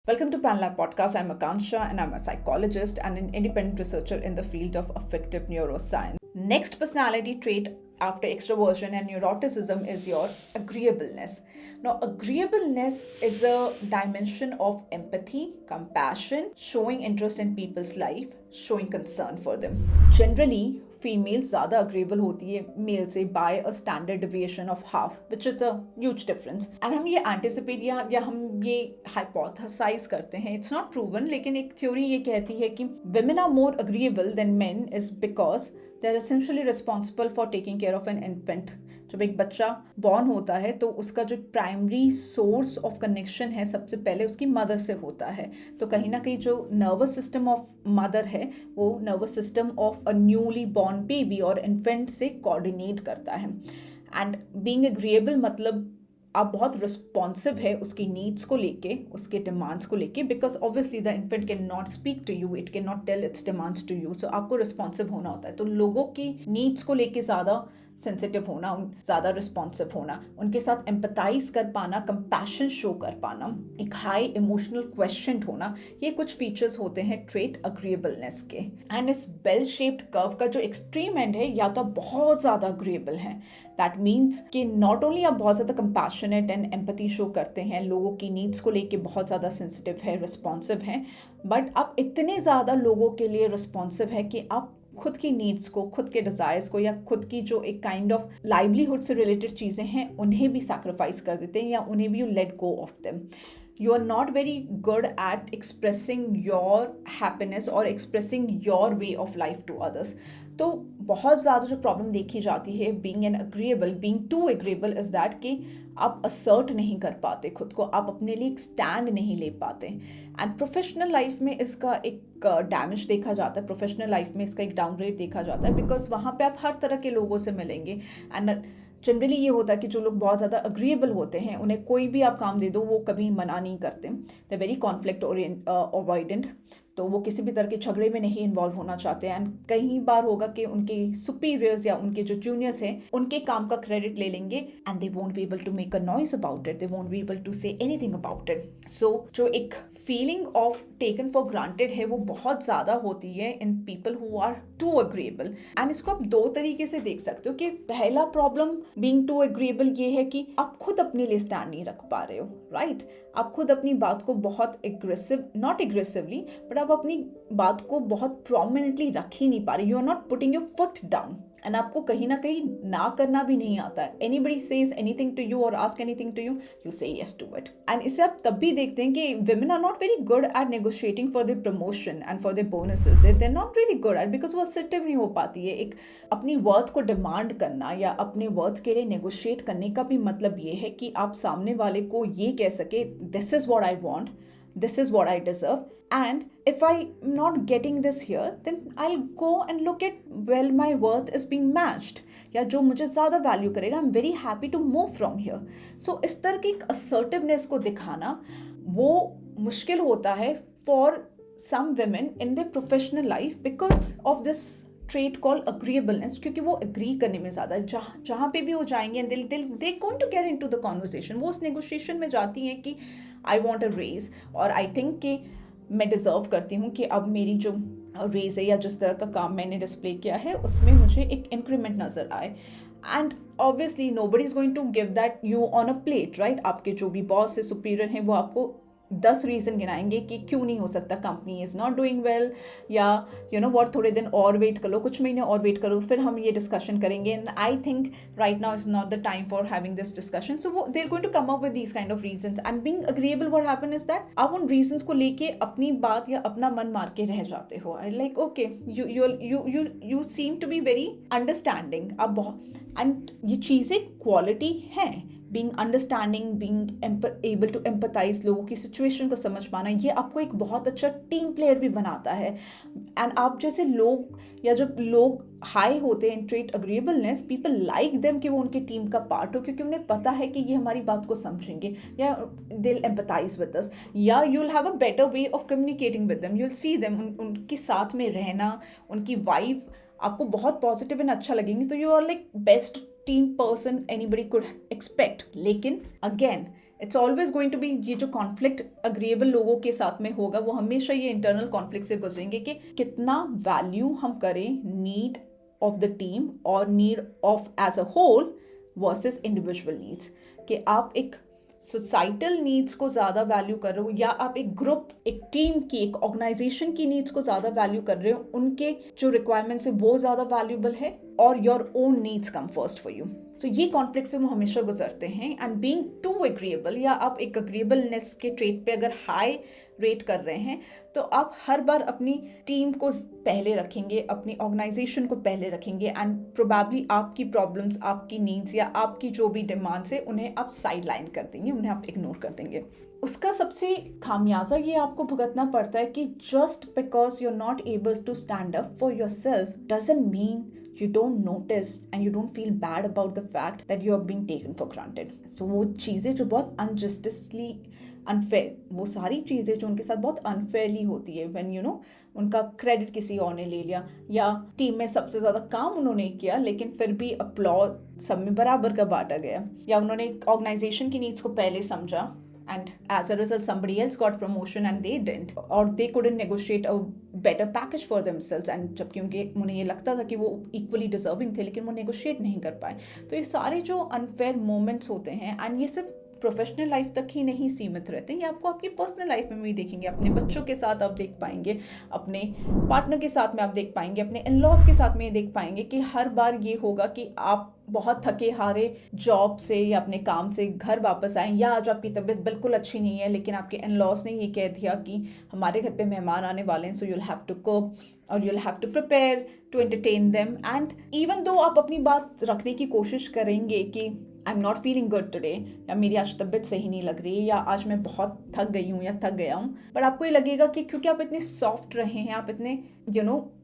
Welcome to PanLab Podcast. I'm Akansha and I'm a psychologist and an independent researcher in the field of affective neuroscience. Next personality trait after extroversion and neuroticism is your agreeableness. Now, agreeableness is a dimension of empathy, compassion, showing interest in people's life, showing concern for them. Generally, female ज़्यादा agreeable होती है male से by a standard deviation of half which is a huge difference and हम ये anticipate या हम ये hypothesised करते हैं. इट्स नॉट प्रूवन, लेकिन एक थ्योरी ये कहती है कि women are more agreeable than men is because they are essentially responsible for taking care of an infant. जब एक बच्चा बॉर्न होता है तो उसका जो प्राइमरी सोर्स ऑफ कनेक्शन है सबसे पहले उसकी मदर से होता है. तो कहीं ना कहीं जो नर्वस सिस्टम ऑफ मदर है वो nervous system of a newly born baby और इन्फेंट से कोऑर्डिनेट करता है. एंड बीइंग एग्रीएबल मतलब आप बहुत रिस्पॉन्सिव है उसकी नीड्स को लेके, उसके डिमांड्स को लेके, because obviously the infant can not speak to you, it can not tell its demands to you. So आपको रिस्पॉन्सिव होना होता है. तो लोगों की नीड्स को लेके ज़्यादा सेंसिटिव होना, ज़्यादा रिस्पॉन्सिव होना, उनके साथ एम्पथाइज कर पाना, कंपैशन शो कर पाना, एक हाई इमोशनल क्वेश्चन होना, ये कुछ फीचर्स होते हैं ट्रेट अग्रीएबलनेस के. एंड इस बेल शेप्ड कर्व का जो एक्सट्रीम एंड है या तो बहुत ज़्यादा अग्रीएबल है, दैट मीन्स कि नॉट ओनली आप बहुत ज़्यादा कंपैशनेट एंड एम्पैथी शो करते हैं, लोगों की नीड्स को लेके बहुत ज़्यादा सेंसिटिव है, रिस्पॉन्सिव हैं, बट आप इतने ज़्यादा लोगों के लिए रिस्पॉन्सिव है कि आप खुद की नीड्स को, खुद के डिज़ायर्स को या खुद की जो एक काइंड ऑफ लाइवलीहुड से रिलेटेड चीज़ें हैं उन्हें भी सैक्रिफाइस कर देते हैं या उन्हें भी you let go of them. You are not very good at expressing your happiness or expressing your way of life to others. तो बहुत ज़्यादा जो प्रॉब्लम देखी जाती है being an agreeable, being too agreeable is that कि आप assert नहीं कर पाते खुद को, आप अपने लिए एक स्टैंड नहीं ले पाते. एंड प्रोफेशनल लाइफ में इसका एक डैमेज देखा जाता है, प्रोफेशनल लाइफ में इसका एक डाउनग्रेड देखा जाता है, बिकॉज वहाँ पे आप हर तरह के लोगों से मिलेंगे. एंड जनरली ये होता है कि जो लोग बहुत ज़्यादा अग्रीएबल होते हैं उन्हें कोई भी आप काम दे दो वो कभी मना नहीं करते. दे वेरी कॉन्फ्लिक्ट अवॉइडेंट, तो वो किसी भी तरह के झगड़े में नहीं इन्वॉल्व होना चाहते हैं. एंड कई बार होगा कि उनके सुपीरियर्स या उनके जो जूनियर्स हैं उनके काम का क्रेडिट ले लेंगे and they won't be able to make a noise about it, they won't be able to say anything about it. So जो एक feeling of taken for granted है वो बहुत ज़्यादा होती है in people who are too agreeable. And इसको आप दो तरीके से देख सकते हो कि पहला प्रॉब्लम बीइंग टू अग्रीएबल ये है कि आप खुद अपने लिए स्टैंड नहीं रख पा रहे हो, राइट? आप खुद अपनी बात को बहुत एग्रेसिव, नॉट एग्रेसिवली, बट आप अपनी बात को बहुत प्रोमिनेंटली रख ही नहीं पा रहे. You are not putting your foot down and आपको कहीं ना कहीं ना करना भी नहीं आता है. Anybody says anything to you और ask anything to you, you say yes to it. And इसे आप तब भी देखते हैं कि women are not very good at negotiating for their promotion and for their bonuses. They're not really good at, because वो assertive नहीं हो पाती है. एक अपनी वर्थ को डिमांड करना या अपने वर्थ के लिए नेगोशिएट करने का भी मतलब ये है कि आप सामने वाले को ये कह सके this is what I want, this is what I deserve, and if I'm not getting this here then I'll go and look at, well, my worth is being matched, या जो मुझे ज़्यादा वैल्यू करेगा, I'm very happy to move from here. So इस तरह की assertiveness को दिखाना वो मुश्किल होता है for some women in their professional life because of this trait call agreeableness, क्योंकि वो एग्री करने में ज़्यादा जहाँ पे भी वो जाएंगे they going to get into the conversation. वो उस नेगोशिएशन में जाती हैं कि आई वांट अ रेज और आई थिंक कि मैं डिज़र्व करती हूँ कि अब मेरी जो रेज है या जिस तरह का काम मैंने डिस्प्ले किया है उसमें मुझे एक इंक्रीमेंट नज़र आए. And obviously nobody is going to give that you on a plate, right? आपके जो भी बॉस है, सुपीरियर हैं, वो आपको 10 रीज़न गिनाएंगे कि क्यों नहीं हो सकता, company is not doing well, या यू नो व्हाट, थोड़े दिन और वेट कर लो, कुछ महीने और वेट करो, फिर हम ये डिस्कशन करेंगे. And I think right now is not the time for having this discussion. So वो they are going to come up with these kind of reasons. And being agreeable what happen is that आप उन reasons को लेके अपनी बात या अपना मन मार के रह जाते हो. I like okay, you seem to be very understanding. आप बहुत, एंड ये चीज़ें क्वालिटी हैं. Being understanding, being able to empathise, लोगों की सिचुएशन को समझ पाना, ये आपको एक बहुत अच्छा टीम प्लेयर भी बनाता है. एंड आप जैसे लोग या जब लोग हाई होते हैं trait agreeableness, people like them कि वो उनके टीम का पार्ट हो, क्योंकि उन्हें पता है कि ये हमारी बात को समझेंगे या they will empathize with us, या you will have a better way of communicating with them. You will see them, उनके साथ में रहना, उनकी वाइब आपको बहुत पॉजिटिव एंड अच्छा लगेंगे. तो you are like best team person anybody could expect. लेकिन again it's always going to be, ये जो कॉन्फ्लिक्ट अग्रीएबल लोगों के साथ में होगा वो हमेशा ये इंटरनल कॉन्फ्लिक्ट से गुजरेंगे कि कितना वैल्यू हम करें नीड ऑफ द टीम और need of as a whole versus individual needs, कि आप एक सोसाइटल नीड्स को ज़्यादा वैल्यू कर रहे हो या आप एक ग्रुप, एक टीम की, एक ऑर्गेनाइजेशन की नीड्स को ज़्यादा वैल्यू कर रहे हो, उनके जो रिक्वायरमेंट्स है वो ज़्यादा वैल्यूबल है और your own needs come first for you. So ये कॉन्फ्लिक्ट से वो हमेशा गुजरते हैं। एंड बीइंग टू एग्रीएबल, या आप एक अग्रीएबलनेस के ट्रेट पे अगर हाई रेट कर रहे हैं तो आप हर बार अपनी टीम को पहले रखेंगे, अपनी ऑर्गेनाइजेशन को पहले रखेंगे, एंड प्रोबेबली आपकी प्रॉब्लम्स, आपकी नीड्स या आपकी जो भी डिमांड्स है उन्हें आप साइड लाइन कर देंगे, उन्हें आप इग्नोर कर देंगे। उसका सबसे खामियाजा ये आपको भुगतना पड़ता है कि just because you are not able to stand up for yourself doesn't mean you don't notice and you don't feel bad about the fact that you are being taken for granted. So वो चीज़ें जो बहुत unjustly unfair, वो सारी चीज़ें जो उनके साथ बहुत unfairly होती है, when you know उनका क्रेडिट किसी और ने ले लिया या टीम में सबसे ज़्यादा काम उन्होंने किया लेकिन फिर भी अपलॉज सब में बराबर का बांटा गया, या उन्होंने ऑर्गेनाइजेशन की नीड्स को पहले समझा and as a result somebody else got promotion and they didn't, or they couldn't negotiate a better package for themselves, and जबकि उन्हें ये लगता था कि वो equally deserving थे लेकिन वो negotiate नहीं कर पाए। तो ये सारे जो unfair moments होते हैं, and ये सिर्फ प्रोफेशनल लाइफ तक ही नहीं सीमित रहते, ये आपको आपकी पर्सनल लाइफ में भी देखेंगे, अपने बच्चों के साथ आप देख पाएंगे, अपने पार्टनर के साथ में आप देख पाएंगे, अपने इन लॉज के साथ में ये देख पाएंगे कि हर बार ये होगा कि आप बहुत थके हारे जॉब से या अपने काम से घर वापस आए, या आज आपकी तबीयत बिल्कुल अच्छी नहीं है लेकिन आपके इन लॉज ने ये कह दिया कि हमारे घर पे मेहमान आने वाले हैं, so you'll have to cook और you'll have to prepare to entertain them. And even though आप अपनी बात रखने की कोशिश करेंगे कि I am not feeling good today, या मेरी आज तबीयत सही नहीं लग रही, या आज मैं बहुत थक गई हूँ या थक गया हूँ, पर आपको ये लगेगा कि क्योंकि आप इतने सॉफ्ट रहे हैं, आप इतने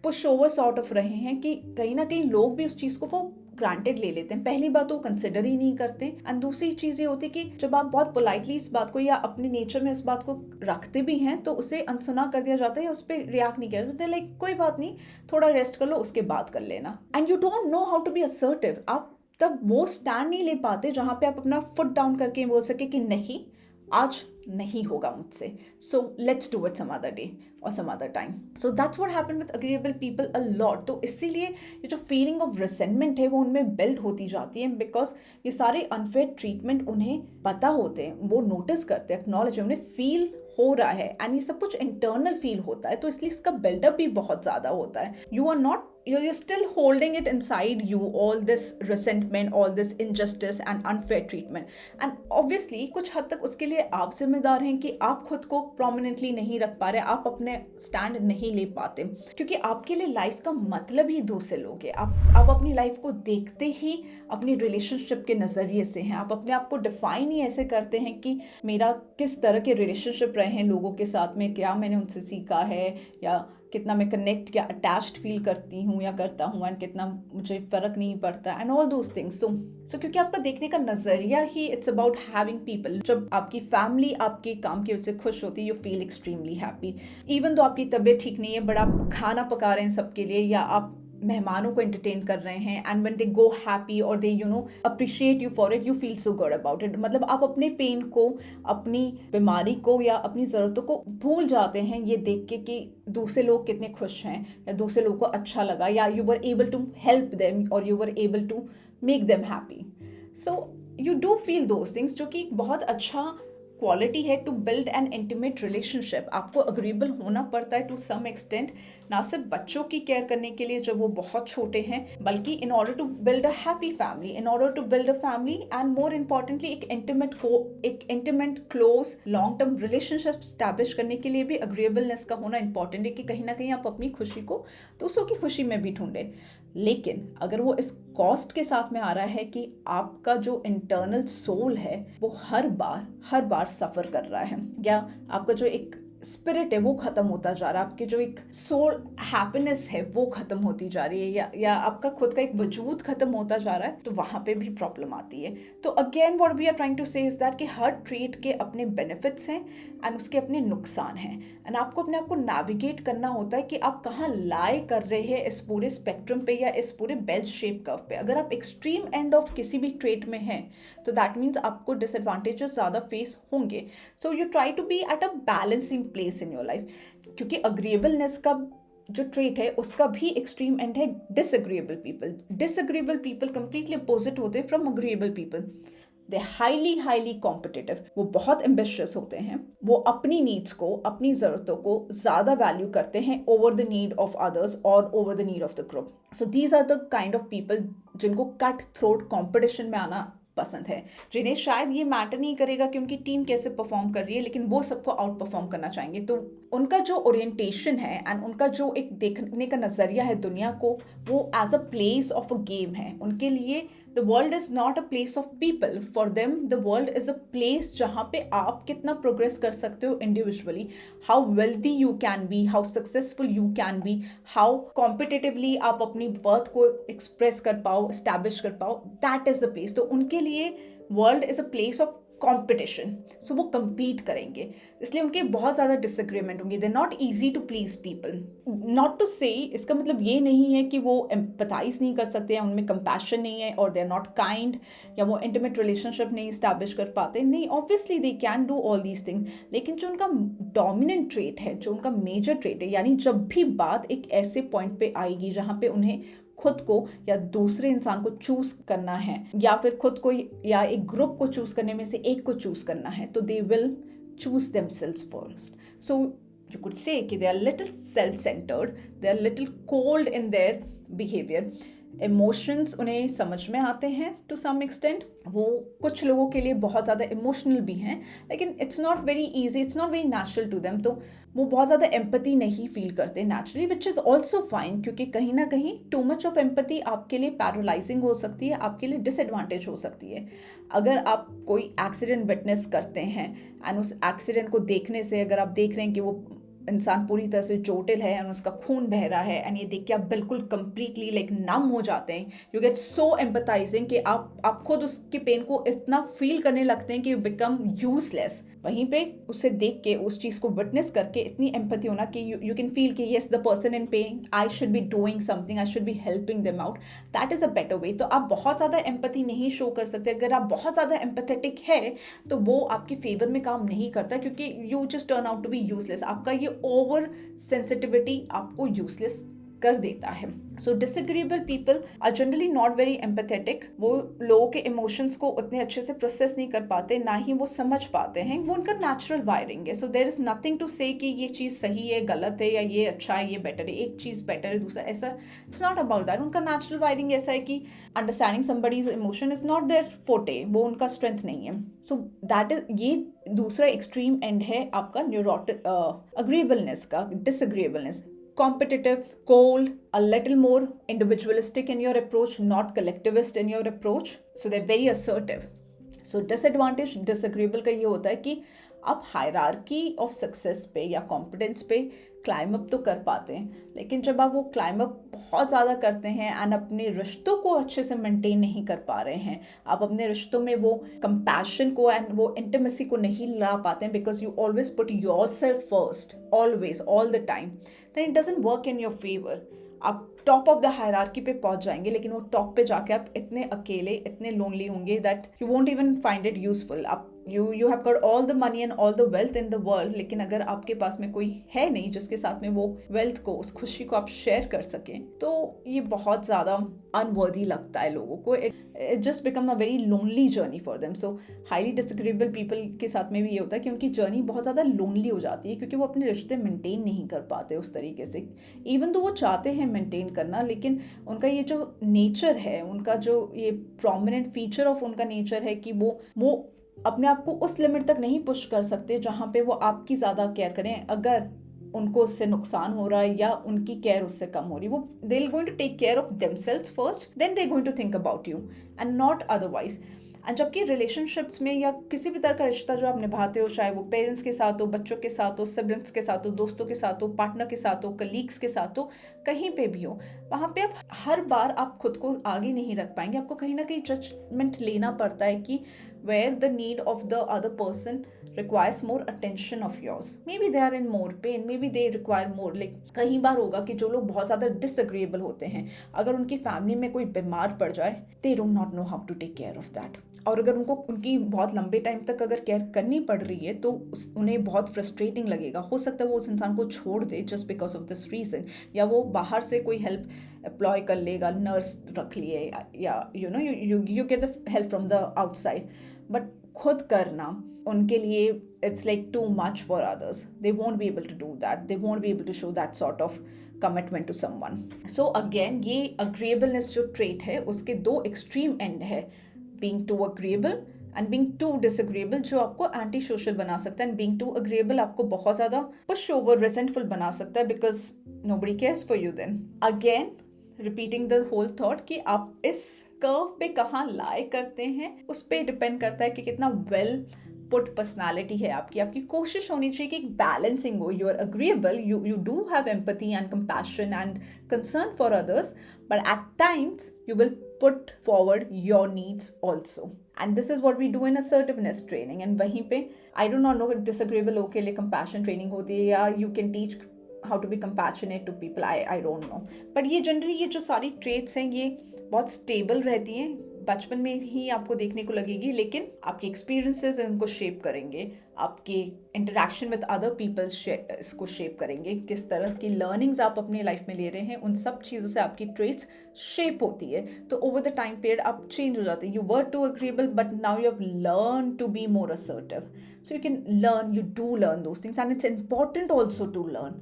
पुश ओवर सॉर्ट ऑफ रहे हैं कि कहीं ना कहीं लोग भी उस चीज़ को वो ग्रांटेड ले लेते हैं। पहली बात वो कंसिडर ही नहीं करते, एंड दूसरी चीज़ ये होती है कि जब आप बहुत पोलाइटली इस बात को या अपने नेचर में इस बात को रखते भी हैं तो उसे अनसुना कर दिया जाता है या उस पर रिएक्ट नहीं किया जाता, लाइक कोई बात नहीं, थोड़ा रेस्ट कर लो, उसके बाद कर लेना। And you don't know how to be assertive. आप तब वो स्टैंड नहीं ले पाते जहाँ पे आप अपना फुट डाउन करके बोल सके कि नहीं, आज नहीं होगा मुझसे, so let's do it some other day और some other time. So that's what happen with agreeable people a lot. तो इसीलिए ये जो फीलिंग ऑफ रिसेंटमेंट है वो उनमें बिल्ड होती जाती है, बिकॉज ये सारे अनफेयर ट्रीटमेंट उन्हें पता होते हैं, वो नोटिस करते हैं, एक्नॉलेज, उन्हें फील हो रहा है, एंड ये सब कुछ इंटरनल फील होता है, तो इसलिए इसका बिल्डअप भी बहुत ज़्यादा होता है। You are not, you're still holding it inside you, all this resentment, all this injustice and unfair treatment, and obviously कुछ हद तक उसके लिए आप जिम्मेदार हैं कि आप खुद को prominently नहीं रख पा रहे, आप अपने स्टैंड नहीं ले पाते, क्योंकि आपके लिए लाइफ का मतलब ही दूसरे लोग हैं। आप अपनी लाइफ को देखते ही अपनी रिलेशनशिप के नज़रिए से हैं, आप अपने आप को डिफाइन ही ऐसे करते हैं कि मेरा किस तरह के रिलेशनशिप रहे हैं लोगों के साथ में, क्या मैंने उनसे सीखा है, या कितना मैं कनेक्ट या अटैच्ड फील करती हूँ या करता हूँ, एंड कितना मुझे फ़र्क नहीं पड़ता, एंड ऑल दोज थिंग्स। सो क्योंकि आपका देखने का नज़रिया ही इट्स अबाउट हैविंग पीपल। जब आपकी फैमिली आपके काम की वजह से खुश होती है, you feel extremely happy, even though आपकी तबीयत ठीक नहीं है बट आप खाना पका रहे हैं सबके लिए, या आप मेहमानों को एंटरटेन कर रहे हैं, and when they go happy और they appreciate you for it, you feel so good about it. मतलब आप अपने पेन को, अपनी बीमारी को या अपनी ज़रूरतों को भूल जाते हैं ये देख के कि दूसरे लोग कितने खुश हैं, या दूसरे लोग को अच्छा लगा, या you were able to help them और you were able to make them happy. So you do feel those things, जो कि बहुत अच्छा क्वालिटी है to build an intimate relationship. आपको अग्रीएबल होना पड़ता है टू सम एक्सटेंट, ना सिर्फ बच्चों की केयर करने के लिए जब वो बहुत छोटे हैं, बल्कि in order to build a happy family, in order to build a family, and more importantly एक intimate close long term relationship establish करने के लिए भी अग्रीएबलनेस का होना इंपॉर्टेंट है, कि कहीं ना कहीं आप अपनी खुशी को दूसरों की खुशी में भी ढूंढें। लेकिन अगर वो इस कॉस्ट के साथ में आ रहा है कि आपका जो इंटरनल सोल है वो हर बार सफ़र कर रहा है, या आपका जो एक स्पिरिट है वो खत्म होता जा रहा है, आपकी जो एक सोल हैप्पीनेस है वो खत्म होती जा रही है, या आपका खुद का एक वजूद खत्म होता जा रहा है, तो वहां पे भी प्रॉब्लम आती है। तो again what we are trying to say is that कि हर ट्रेट के अपने बेनिफिट्स हैं एंड उसके अपने नुकसान हैं, एंड आपको अपने आप को नेविगेट करना होता है कि आप कहाँ लाई कर रहे हैं इस पूरे स्पेक्ट्रम पे या इस पूरे बेल शेप कर्व पे। अगर आप एक्सट्रीम एंड ऑफ किसी भी ट्रेट में हैं तो दैट मीन्स आपको डिसएडवांटेजेस ज़्यादा फेस होंगे। So you try to be at a balancing place in your life, क्योंकि अग्रीएबलनेस का जो ट्रेट है उसका भी एक्सट्रीम एंड है disagreeable people. Disagreeable people completely opposite होते हैं from agreeable people. They highly competitive, वो बहुत एम्बिशियस होते हैं, वो अपनी नीड्स को, अपनी ज़रूरतों को ज़्यादा वैल्यू करते हैं over the need of others और over the need of the group. So these are the kind of people जिनको कट थ्रोट कॉम्पिटिशन में आना पसंद है, जिन्हें शायद ये मैटर नहीं करेगा कि उनकी टीम कैसे परफॉर्म कर रही है, लेकिन वो सबको आउट परफॉर्म करना चाहेंगे। तो उनका जो ओरिएंटेशन है एंड उनका जो एक देखने का नज़रिया है दुनिया को, वो as a place of a game है। उनके लिए the world is not a place of people, for them the world is a place जहाँ पे आप कितना प्रोग्रेस कर सकते हो individually, how wealthy you can be, how successful you can be, how competitively आप अपनी वर्थ को एक्सप्रेस कर पाओ, इस्टेब्लिश कर पाओ, दैट इज़ द प्लेस। तो उनके लिए world is a place of competition, so वो compete करेंगे, इसलिए उनके बहुत ज़्यादा डिसएग्रीमेंट होंगे। They not easy to please people. Not to say इसका मतलब ये नहीं है कि वो एम्पथाइज नहीं कर सकते हैं, उनमें कंपैशन नहीं है, और दे आर नॉट काइंड, या वो इंटीमेट रिलेशनशिप नहीं इस्टेब्लिश कर पाते। नहीं, obviously they can do all these things, लेकिन जो उनका डोमिनेंट ट्रेट है, जो उनका मेजर ट्रेट है, यानी जब भी बात एक ऐसे पॉइंट पे आएगी जहाँ पे उन्हें खुद को या दूसरे इंसान को चूज करना है, या फिर खुद को या एक ग्रुप को चूज करने में से एक को चूज करना है, तो they will choose themselves first. So you could say कि they are little self centered, they are little cold in their behaviour. Emotions उन्हें समझ में आते हैं टू सम एक्सटेंट, वो कुछ लोगों के लिए बहुत ज़्यादा इमोशनल भी हैं, लेकिन it's not very easy, it's not very natural to them, तो वो बहुत ज़्यादा एम्पैथी नहीं फील करते naturally, which is also fine, क्योंकि कहीं ना कहीं टू मच ऑफ एम्पैथी आपके लिए पैरालाइजिंग हो सकती है, आपके लिए डिसएडवांटेज हो सकती है। अगर आप कोई एक्सीडेंट विटनेस करते हैं एंड उस एक्सीडेंट को देखने से अगर आप देख रहे हैं कि वो इंसान पूरी तरह से चोटिल है और उसका खून बह रहा है, एंड ये देख के आप बिल्कुल कंप्लीटली लाइक नम हो जाते हैं, यू गेट सो एम्पथाइजिंग कि आप खुद उसके पेन को इतना फील करने लगते हैं कि यू बिकम यूजलेस। वहीं पे उसे देख के, उस चीज़ को विटनेस करके इतनी एम्पैथी होना कि यू कैन फील कि yes the person in pen, I should be doing something, I should be helping them out, that is a better वे। तो आप बहुत ज़्यादा एम्पैथी नहीं शो कर सकते। अगर आप बहुत ज़्यादा एम्पैथेटिक है तो वो आपके फेवर में काम नहीं करता, क्योंकि you just turn out to be useless. आपका ये ओवर सेंसिटिविटी आपको यूजलेस कर देता है। So disagreeable people are generally not very empathetic, वो लोगों के इमोशंस को उतने अच्छे से प्रोसेस नहीं कर पाते, ना ही वो समझ पाते हैं, वो उनका नेचुरल वायरिंग है। So there is nothing to say कि ये चीज़ सही है, गलत है, या ये अच्छा है, ये बेटर है, एक चीज़ बेटर है दूसरा, ऐसा इट्स नॉट अबाउट दैट। उनका नेचुरल वायरिंग ऐसा है कि understanding somebody's emotion is not their forte, वो उनका स्ट्रेंथ नहीं है। सो दैट इज, ये दूसरा एक्सट्रीम एंड है आपका न्यूरोटिक अग्रीएबलनेस का, डिसएग्रीएबलनेस। Competitive, cold, a little more individualistic in your approach, not collectivist in your approach. So they're very assertive. So disadvantage disagreeable का ये होता है कि आप हायरार्की ऑफ सक्सेस पे या कॉम्पिटेंस पे क्लाइम अप तो कर पाते हैं, लेकिन जब आप वो क्लाइम अप बहुत ज़्यादा करते हैं एंड अपने रिश्तों को अच्छे से मेंटेन नहीं कर पा रहे हैं, आप अपने रिश्तों में वो कंपैशन को एंड वो इंटीमेसी को नहीं ला पाते हैं, because you always put yourself first, always, all the time, then it doesn't work in your favour. आप टॉप ऑफ द हायरार्की पे पहुंच जाएंगे, लेकिन वो टॉप पे जाके आप इतने अकेले, इतने लोनली होंगे that you won't even find it useful. आप you have got all the money and all the wealth in the world, लेकिन अगर आपके पास में कोई है नहीं जिसके साथ में वो वेल्थ को, उस खुशी को आप शेयर कर सकें, तो ये बहुत ज़्यादा अनवर्दी लगता है लोगों को। It just become a very lonely journey for them. So highly disagreeable people के साथ में भी ये होता है कि उनकी जर्नी बहुत ज़्यादा लोनली हो जाती है, क्योंकि वो अपने रिश्ते मेंटेन नहीं कर पाते उस तरीके से, इवन तो वो चाहते हैं मेंटेन करना, लेकिन उनका ये जो नेचर है, उनका जो ये प्रोमिनेंट फीचर ऑफ उनका नेचर है कि वो अपने आप को उस लिमिट तक नहीं पुश कर सकते जहाँ पे वो आपकी ज़्यादा केयर करें। अगर उनको उससे नुकसान हो रहा है या उनकी केयर उससे कम हो रही है, वो they will going to take care of themselves first, then they going to think about you and not otherwise. And जबकि रिलेशनशिप्स में या किसी भी तरह का रिश्ता जो आप निभाते हो, चाहे वो पेरेंट्स के साथ हो, बच्चों के साथ हो, सिबलिंग्स के साथ हो, दोस्तों के साथ हो, पार्टनर के साथ हो, कलीग्स के साथ हो, कहीं पे भी हो, वहाँ पे आप हर बार आप खुद को आगे नहीं रख पाएंगे। आपको कहीं ना कहीं जजमेंट लेना पड़ता है कि where the need of the other person requires more attention of yours. Maybe they are in more pain, maybe they require more. Like कई बार होगा कि जो लोग बहुत ज़्यादा disagreeable होते हैं, अगर उनकी फैमिली में कोई बीमार पड़ जाए, they do not know how to take care of that. और अगर उनको उनकी बहुत लंबे टाइम तक अगर केयर करनी पड़ रही है तो उन्हें बहुत फ्रस्ट्रेटिंग लगेगा। हो सकता है वो उस इंसान को छोड़ they just because of this reason, या वो बाहर से कोई हेल्प अप्लॉय कर लेगा, नर्स रख लिए, या you get the help from the outside. But खुद करना उनके लिए it's like too much for others. They won't be able to do that. They won't be able to show that sort of commitment to someone. So again, ये agreeableness जो trait है उसके दो extreme end है, being too agreeable and being too disagreeable, जो आपको anti social बना सकता है, and being too agreeable आपको बहुत ज़्यादा push over resentful बना सकता है because nobody cares for you then. Again, repeating the whole thought कि आप इस कर्व पे कहाँ लाई करते हैं उस पर डिपेंड करता है कि कितना वेल पुट पर्सनैलिटी है आपकी। आपकी कोशिश होनी चाहिए कि एक बैलेंसिंग हो। You are agreeable, you do have empathy and compassion and concern for others, but at times you will put forward your needs also, and this is what we do in assertiveness training. And वहीं पे I don't not know disagreeable लोगों के लिए compassion training होती है या you can teach how to be compassionate to people, I don't know, but ये generally ये जो सारी ट्रेट्स हैं ये बहुत स्टेबल रहती हैं, बचपन में ही आपको देखने को लगेगी, लेकिन आपके एक्सपीरियंसेस इनको शेप करेंगे, आपके इंटरेक्शन विद अदर पीपल्स इसको शेप करेंगे, किस तरह की लर्निंग्स आप अपनी लाइफ में ले रहे हैं, उन सब चीज़ों से आपकी ट्रेट्स शेप होती है। तो ओवर द टाइम पीरियड आप चेंज हो जाते हैं। You were too agreeable but now you have learn to be more assertive, so you can learn, you do learn those things, and it's important also to learn,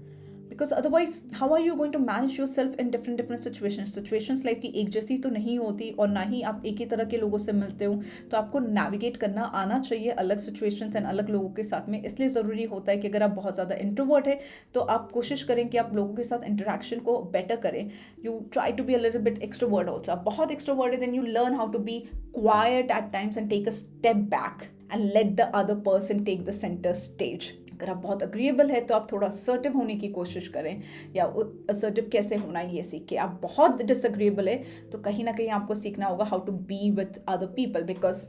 because otherwise how are you going to manage yourself in different situations life की एक जैसी तो नहीं होती, और ना ही आप एक ही तरह के लोगों से मिलते हो, तो आपको नेविगेट करना आना चाहिए अलग सिचुएशंस एंड अलग लोगों के साथ में। इसलिए ज़रूरी होता है कि अगर आप बहुत ज़्यादा इंट्रोवर्ट है तो आप कोशिश करें कि आप लोगों के साथ इंटरेक्शन को बेटर करें। You try to be a little bit extrovert also. आप बहुत एक्सट्रोवर्ट है then you learn how to be quiet at times and take a step back and let the other person take the centre stage. अगर आप बहुत agreeable है तो आप थोड़ा असर्टिव होने की कोशिश करें, या असर्टिव कैसे होना है ये सीखें। आप बहुत डिसएग्रीएबल है तो कहीं ना कहीं आपको सीखना होगा how to be with other people, because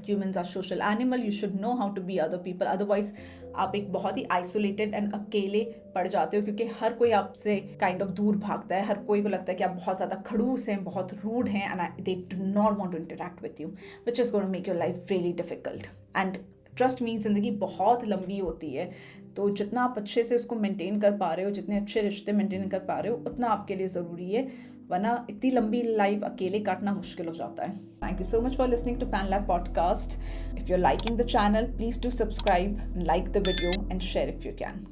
humans are social animal. You should know how to be other people. Otherwise आप एक बहुत ही आइसोलेटेड एंड अकेले पड़ जाते हो, क्योंकि हर कोई आपसे काइंड ऑफ दूर भागता है। हर कोई को लगता है कि आप बहुत ज़्यादा खड़ूस हैं, बहुत रूड हैं, and they do not want to interact with you, which is going to make your life really difficult. And trust me, ज़िंदगी बहुत लंबी होती है, तो जितना आप अच्छे से उसको मेंटेन कर पा रहे हो, जितने अच्छे रिश्ते मेंटेन कर पा रहे हो, उतना आपके लिए ज़रूरी है, वरना इतनी लंबी लाइफ अकेले काटना मुश्किल हो जाता है। Thank you so much for listening to FanLab podcast. If you're liking the channel, please do subscribe, like the video and share if you can.